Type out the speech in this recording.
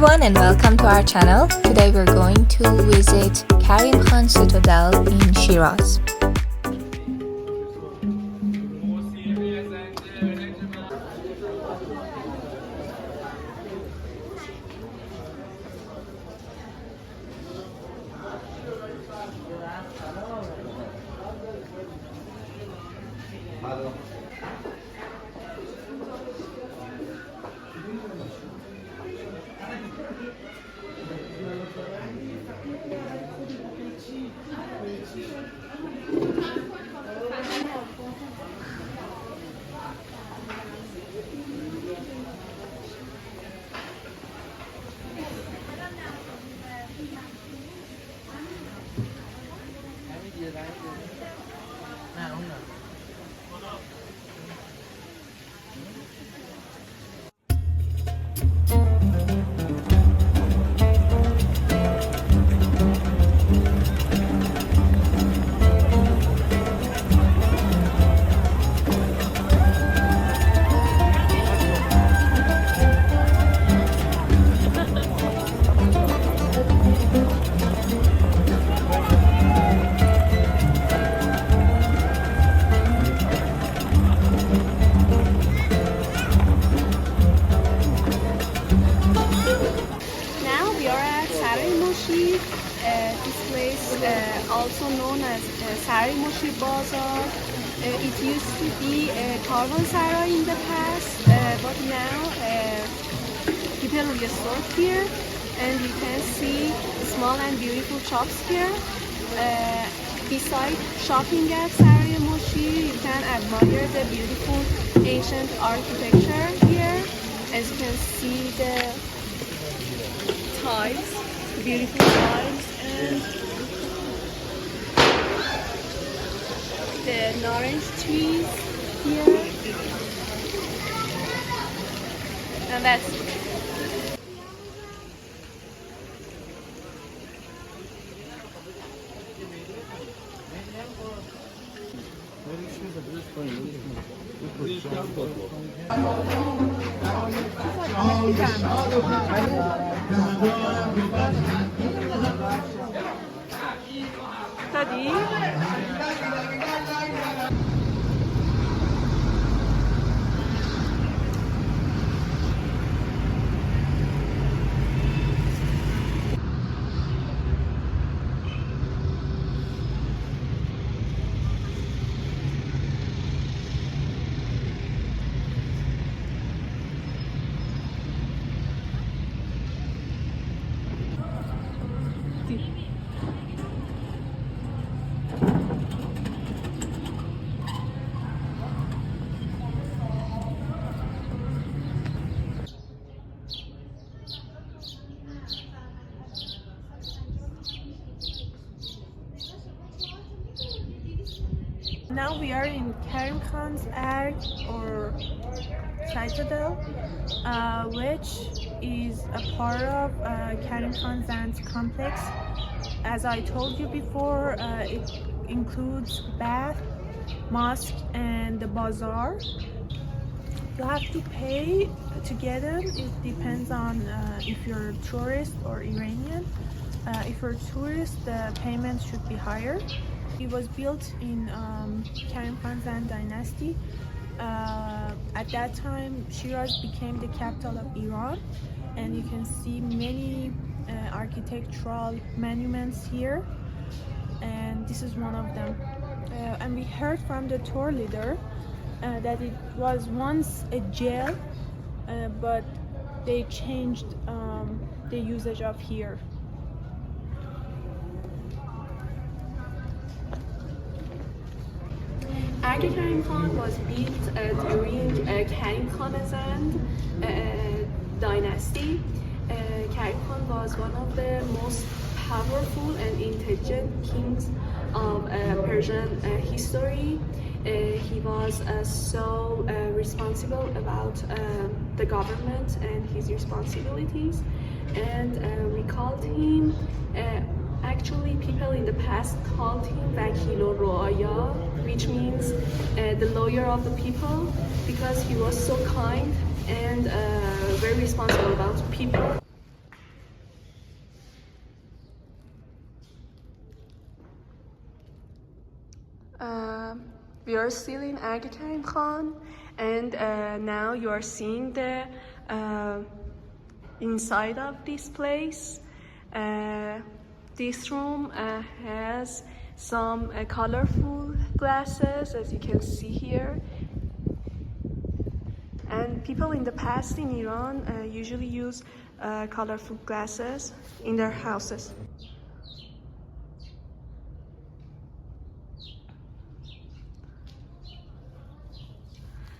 everyone and welcome to our channel. Today we're going to visit Karim Khan Citadel in Shiraz. This place, also known as Moshir Bazaar, it used to be a caravanserai in the past, but now people resort here, and you can see small and beautiful shops here. Besides shopping at Sarai Moshir, you can admire the beautiful ancient architecture here. As you can see, the tiles, beautiful tiles, and the orange trees here, and that's it. Study. Now we are in Karim Khan Zand or Citadel, which is a part of Karim Khan Zand's complex. As I told you before, it includes bath, mosque, and the bazaar. You have to pay to get in. It depends on if you're a tourist or Iranian. If you're a tourist, the payment should be higher. It was built in Karim Khan Zand dynasty. At that time, Shiraz became the capital of Iran, and you can see many architectural monuments here, and this is one of them. And we heard from the tour leader that it was once a jail, but they changed the usage of here. Karim Khan was built during Karim Khan Zand dynasty. Karim Khan was one of the most powerful and intelligent kings of Persian history. He was so responsible about the government and his responsibilities, and we called him, actually people in the past called him Vakilo Roaya, which means the lawyer of the people, because he was so kind and very responsible about people. We are still in Arg Karim Khan, and now you are seeing the inside of this place. This room has some colorful glasses, as you can see here. And people in the past in Iran usually use colorful glasses in their houses.